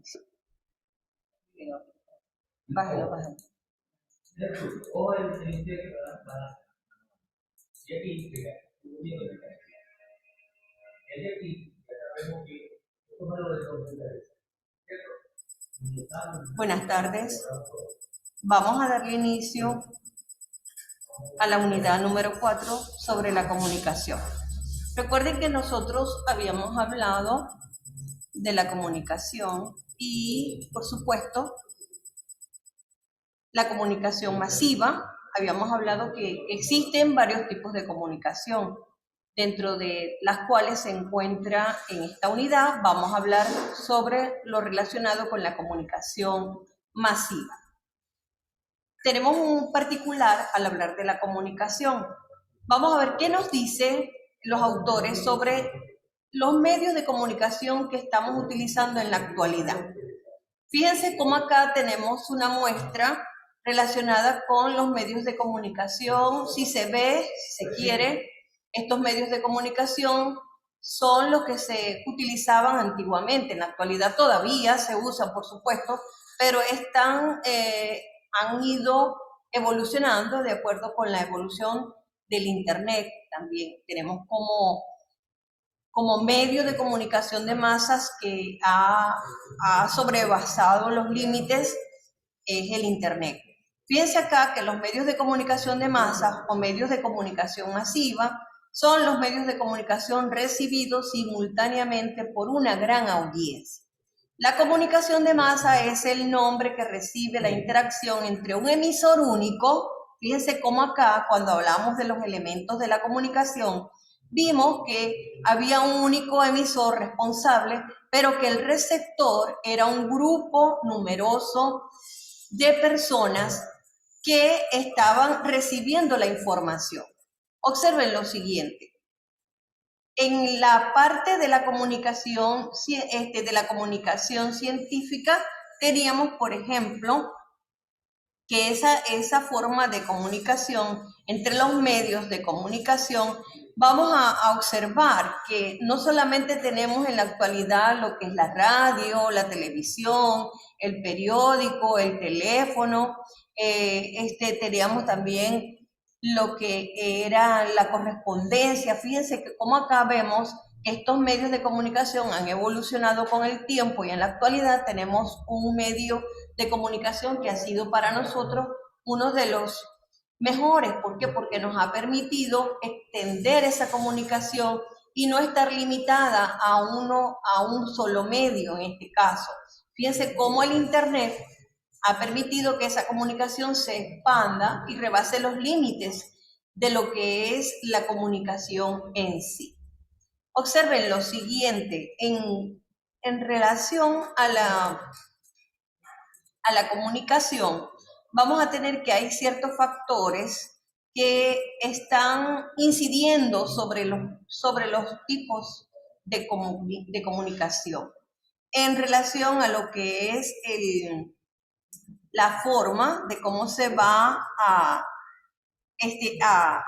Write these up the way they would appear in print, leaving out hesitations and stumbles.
inicio. Bájalo, bájalo. Buenas tardes. Vamos a darle inicio a la unidad número 4 sobre la comunicación. Recuerden que nosotros habíamos hablado de la comunicación y, por supuesto, la comunicación masiva. Habíamos hablado que existen varios tipos de comunicación, dentro de las cuales se encuentra en esta unidad. Vamos a hablar sobre lo relacionado con la comunicación masiva. Tenemos un particular al hablar de la comunicación. Vamos a ver qué nos dicen los autores sobre los medios de comunicación que estamos utilizando en la actualidad. Fíjense cómo acá tenemos una muestra relacionada con los medios de comunicación. Si se ve, si se quiere, estos medios de comunicación son los que se utilizaban antiguamente. En la actualidad todavía se usan, por supuesto, pero han ido evolucionando de acuerdo con la evolución del Internet. También tenemos como medio de comunicación de masas que ha sobrepasado los límites, es el Internet. Fíjense acá que los medios de comunicación de masas o medios de comunicación masiva son los medios de comunicación recibidos simultáneamente por una gran audiencia. La comunicación de masa es el nombre que recibe la interacción entre un emisor único. Fíjense cómo acá, cuando hablamos de los elementos de la comunicación, vimos que había un único emisor responsable, pero que el receptor era un grupo numeroso de personas que estaban recibiendo la información. Observen lo siguiente. En la parte de la comunicación científica, teníamos, por ejemplo, que esa forma de comunicación entre los medios de comunicación, vamos a observar que no solamente tenemos en la actualidad lo que es la radio, la televisión, el periódico, el teléfono, teníamos también lo que era la correspondencia. Fíjense que como acá vemos que estos medios de comunicación han evolucionado con el tiempo y en la actualidad tenemos un medio de comunicación que ha sido para nosotros uno de los mejores. ¿Por qué? Porque nos ha permitido extender esa comunicación y no estar limitada a un solo medio en este caso. Fíjense cómo el Internet ha permitido que esa comunicación se expanda y rebase los límites de lo que es la comunicación en sí. Observen lo siguiente, en relación a la comunicación, vamos a tener que hay ciertos factores que están incidiendo sobre los tipos de comunicación. En relación a lo que es la forma de cómo se va a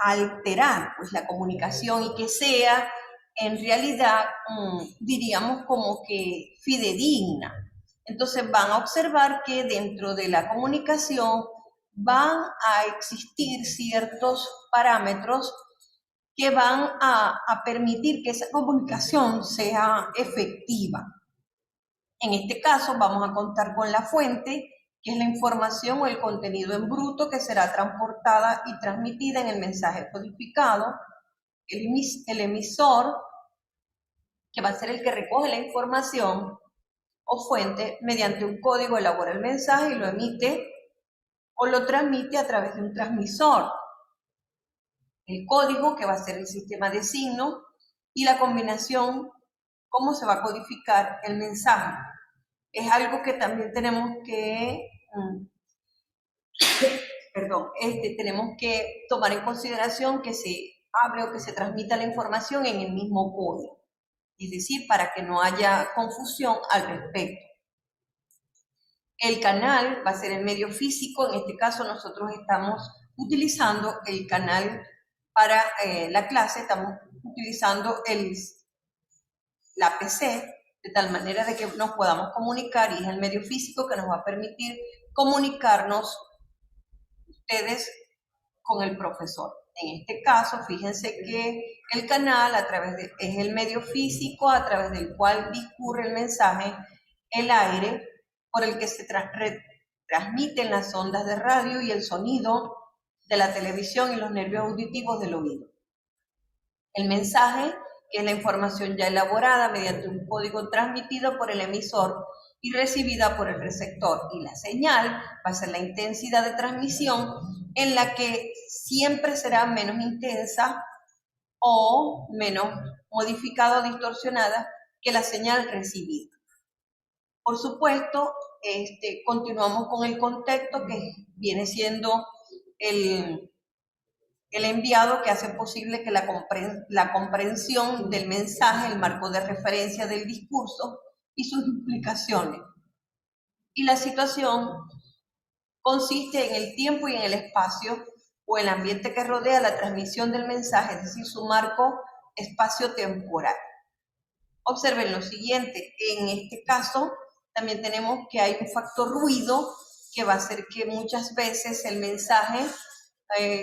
alterar pues, la comunicación y que sea en realidad, diríamos como que fidedigna. Entonces van a observar que dentro de la comunicación van a existir ciertos parámetros que van a permitir que esa comunicación sea efectiva. En este caso vamos a contar con la fuente, que es la información o el contenido en bruto que será transportada y transmitida en el mensaje codificado, el emisor, que va a ser el que recoge la información, o fuente, mediante un código elabora el mensaje y lo emite o lo transmite a través de un transmisor. El código, que va a ser el sistema de signos, y la combinación, cómo se va a codificar el mensaje. Es algo que también tenemos que tenemos que tomar en consideración, que se abre o que se transmita la información en el mismo código, es decir, para que no haya confusión al respecto. El canal va a ser el medio físico. En este caso nosotros estamos utilizando el canal para la clase, estamos utilizando la PC, de tal manera de que nos podamos comunicar, y es el medio físico que nos va a permitir comunicarnos ustedes con el profesor. En este caso, fíjense que el canal es el medio físico a través del cual discurre el mensaje, el aire, por el que se transmiten las ondas de radio y el sonido de la televisión y los nervios auditivos del oído. El mensaje, que es la información ya elaborada mediante un código transmitido por el emisor y recibida por el receptor. Y la señal va a ser la intensidad de transmisión, en la que siempre será menos intensa o menos modificada o distorsionada que la señal recibida. Por supuesto, continuamos con el contexto, que viene siendo el enviado, que hace posible que la comprensión del mensaje, el marco de referencia del discurso y sus implicaciones. Y la situación consiste en el tiempo y en el espacio o el ambiente que rodea la transmisión del mensaje, es decir, su marco espacio-temporal. Observen lo siguiente, en este caso también tenemos que hay un factor ruido que va a hacer que muchas veces el mensaje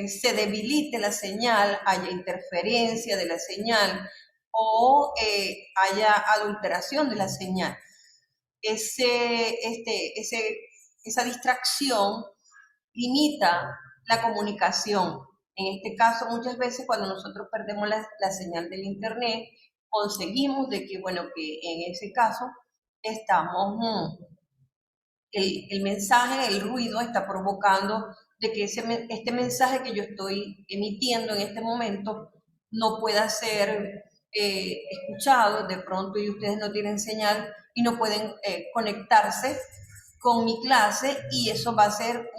se debilite la señal, haya interferencia de la señal o haya adulteración de la señal. Esa distracción limita la comunicación. En este caso, muchas veces cuando nosotros perdemos la señal del internet, conseguimos de que, bueno, que en ese caso estamos, el mensaje, el ruido está provocando de que este mensaje que yo estoy emitiendo en este momento no pueda ser escuchado de pronto, y ustedes no tienen señal y no pueden conectarse con mi clase, y eso va a ser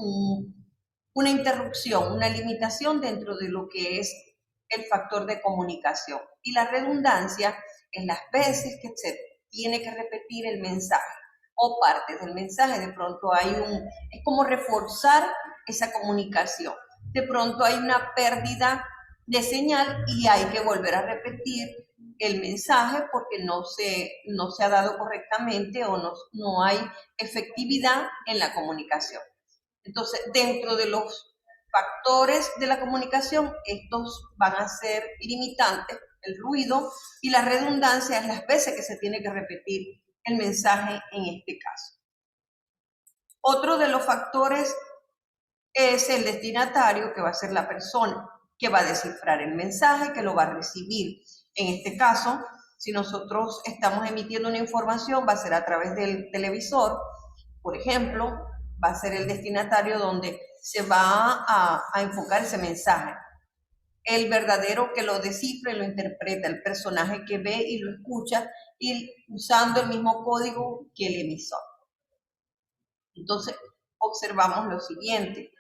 una interrupción, una limitación dentro de lo que es el factor de comunicación. Y la redundancia es las veces que se tiene que repetir el mensaje o partes del mensaje. De pronto es como reforzar esa comunicación. De pronto hay una pérdida de señal y hay que volver a repetir el mensaje porque no se ha dado correctamente o no hay efectividad en la comunicación. Entonces, dentro de los factores de la comunicación, estos van a ser limitantes, el ruido, y la redundancia es las veces que se tiene que repetir el mensaje en este caso. Otro de los factores es el destinatario, que va a ser la persona que va a descifrar el mensaje, que lo va a recibir. En este caso, si nosotros estamos emitiendo una información, va a ser a través del televisor, por ejemplo, va a ser el destinatario donde se va a enfocar ese mensaje. El verdadero que lo descifra y lo interpreta, el personaje que ve y lo escucha, y usando el mismo código que el emisor. Entonces, observamos lo siguiente.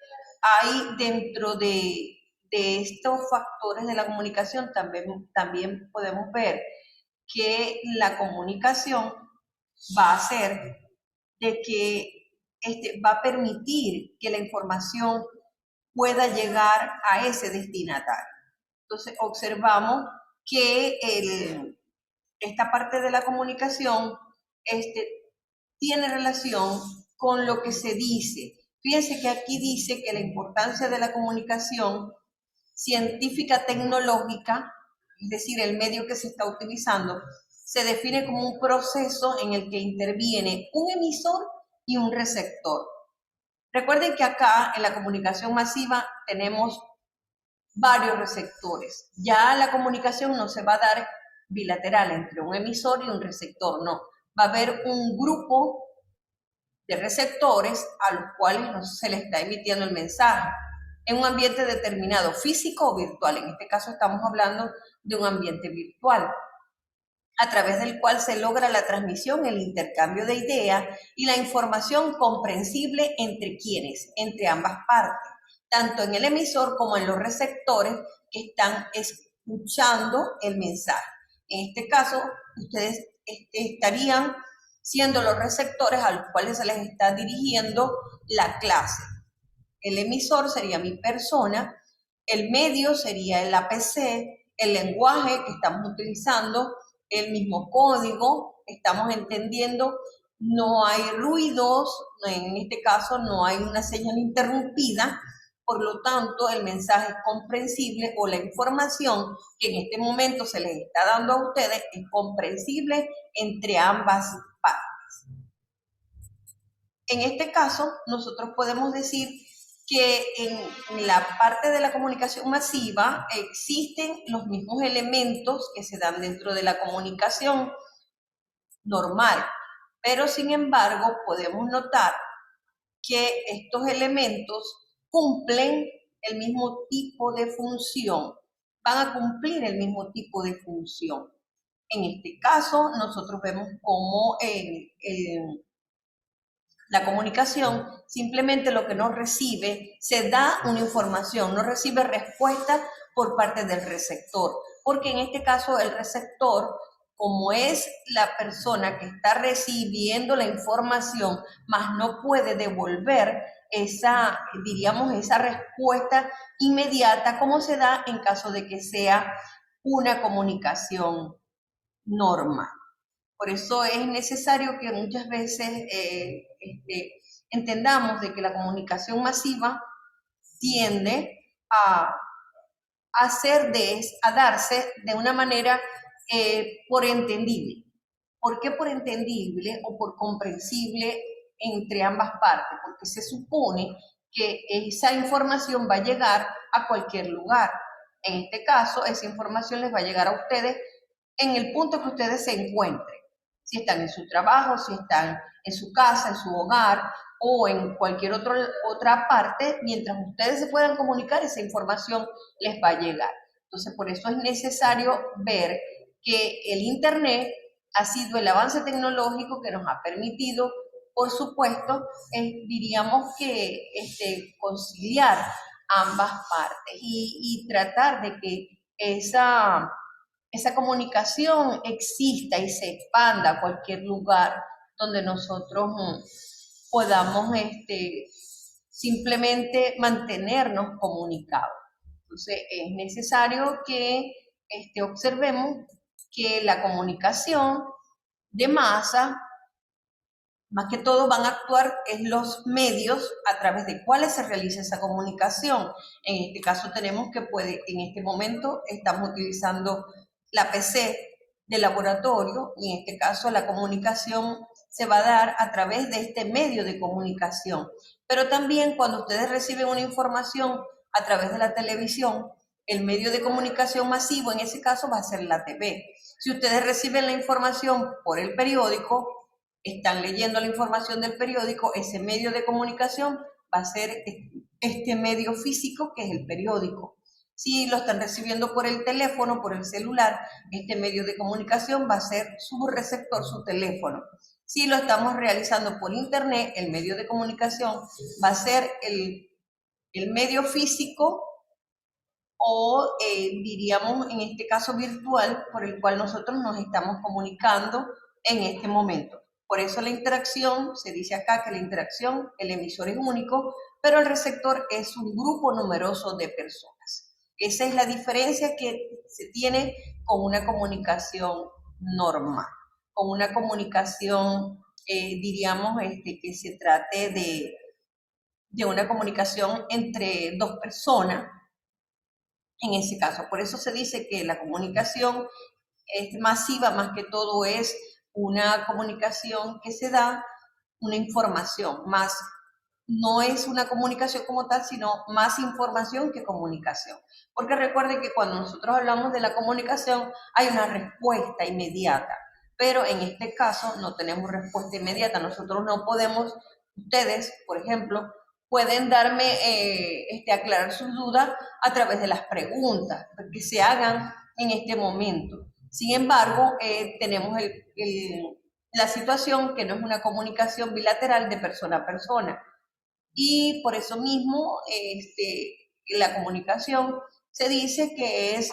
Hay dentro de estos factores de la comunicación, también podemos ver que la comunicación va a hacer de que va a permitir que la información pueda llegar a ese destinatario. Entonces, observamos que esta parte de la comunicación tiene relación con lo que se dice. Fíjense que aquí dice que la importancia de la comunicación científica tecnológica, es decir, el medio que se está utilizando, se define como un proceso en el que interviene un emisor y un receptor. Recuerden que acá en la comunicación masiva tenemos varios receptores. Ya la comunicación no se va a dar bilateral entre un emisor y un receptor, no. Va a haber un grupo de receptores a los cuales se les está emitiendo el mensaje en un ambiente determinado, físico o virtual. En este caso estamos hablando de un ambiente virtual, a través del cual se logra la transmisión, el intercambio de ideas y la información comprensible entre quienes, entre ambas partes, tanto en el emisor como en los receptores que están escuchando el mensaje. En este caso, ustedes estarían siendo los receptores a los cuales se les está dirigiendo la clase. El emisor sería mi persona, el medio sería el APC, el lenguaje que estamos utilizando, el mismo código, estamos entendiendo, no hay ruidos, en este caso no hay una señal interrumpida, por lo tanto el mensaje es comprensible o la información que en este momento se les está dando a ustedes es comprensible entre ambas partes. En este caso, nosotros podemos decir que en la parte de la comunicación masiva existen los mismos elementos que se dan dentro de la comunicación normal, pero sin embargo podemos notar que estos elementos cumplen el mismo tipo de función, van a cumplir el mismo tipo de función. En este caso, nosotros vemos cómo la comunicación simplemente lo que no recibe, se da una información, no recibe respuesta por parte del receptor, porque en este caso el receptor, como es la persona que está recibiendo la información, más no puede devolver esa, diríamos, esa respuesta inmediata como se da en caso de que sea una comunicación normal. Por eso es necesario que muchas veces entendamos de que la comunicación masiva tiende a, a darse de una manera por entendible. ¿Por qué por entendible o por comprensible entre ambas partes? Porque se supone que esa información va a llegar a cualquier lugar. En este caso, esa información les va a llegar a ustedes en el punto que ustedes se encuentren. Si están en su trabajo, si están en su casa, en su hogar o en cualquier otra parte, mientras ustedes se puedan comunicar, esa información les va a llegar. Entonces, por eso es necesario ver que el Internet ha sido el avance tecnológico que nos ha permitido, por supuesto, diríamos que conciliar ambas partes y tratar de que esa comunicación exista y se expanda a cualquier lugar donde nosotros podamos simplemente mantenernos comunicados. Entonces es necesario que observemos que la comunicación de masa, más que todo van a actuar en los medios a través de cuáles se realiza esa comunicación. En este caso tenemos que en este momento estamos utilizando la PC de laboratorio y en este caso la comunicación se va a dar a través de este medio de comunicación. Pero también cuando ustedes reciben una información a través de la televisión, el medio de comunicación masivo en ese caso va a ser la TV. Si ustedes reciben la información por el periódico, están leyendo la información del periódico, ese medio de comunicación va a ser este medio físico que es el periódico. Si lo están recibiendo por el teléfono, por el celular, este medio de comunicación va a ser su receptor, su teléfono. Si lo estamos realizando por internet, el medio de comunicación va a ser el medio físico o diríamos en este caso virtual por el cual nosotros nos estamos comunicando en este momento. Por eso la interacción, se dice acá que la interacción, el emisor es único, pero el receptor es un grupo numeroso de personas. Esa es la diferencia que se tiene con una comunicación normal, con una comunicación, diríamos, que se trate de una comunicación entre dos personas, en ese caso. Por eso se dice que la comunicación es masiva, más que todo es una comunicación que se da una información, más no es una comunicación como tal, sino más información que comunicación. Porque recuerden que cuando nosotros hablamos de la comunicación hay una respuesta inmediata, pero en este caso no tenemos respuesta inmediata. Nosotros no podemos, ustedes, por ejemplo, pueden darme, aclarar sus dudas a través de las preguntas que se hagan en este momento. Sin embargo, tenemos la situación que no es una comunicación bilateral de persona a persona. Y por eso mismo, la comunicación se dice que es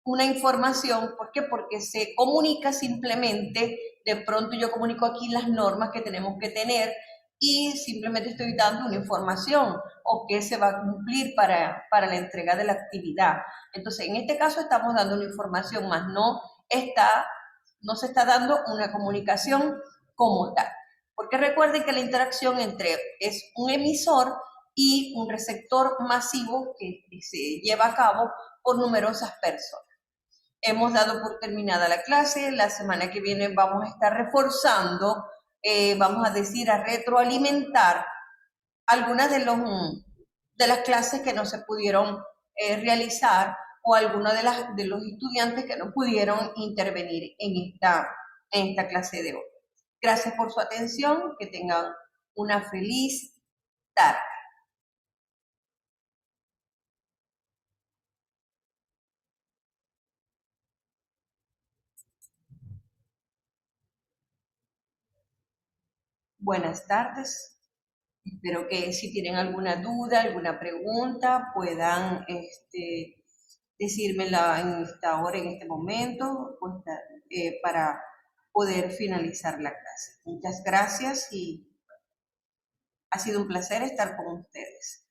una información. ¿Por qué? Porque se comunica simplemente, de pronto yo comunico aquí las normas que tenemos que tener y simplemente estoy dando una información o que se va a cumplir para la entrega de la actividad. Entonces, en este caso estamos dando una información, más no está no se está dando una comunicación como tal. Porque recuerden que la interacción es un emisor y un receptor masivo que se lleva a cabo por numerosas personas. Hemos dado por terminada la clase, la semana que viene vamos a estar reforzando, vamos a decir, a retroalimentar algunas de las clases que no se pudieron realizar o algunos de los estudiantes que no pudieron intervenir en esta clase de hoy. Gracias por su atención, que tengan una feliz tarde. Buenas tardes. Espero que si tienen alguna duda, alguna pregunta, puedan decírmela en esta hora, en este momento, pues, para poder finalizar la clase. Muchas gracias y ha sido un placer estar con ustedes.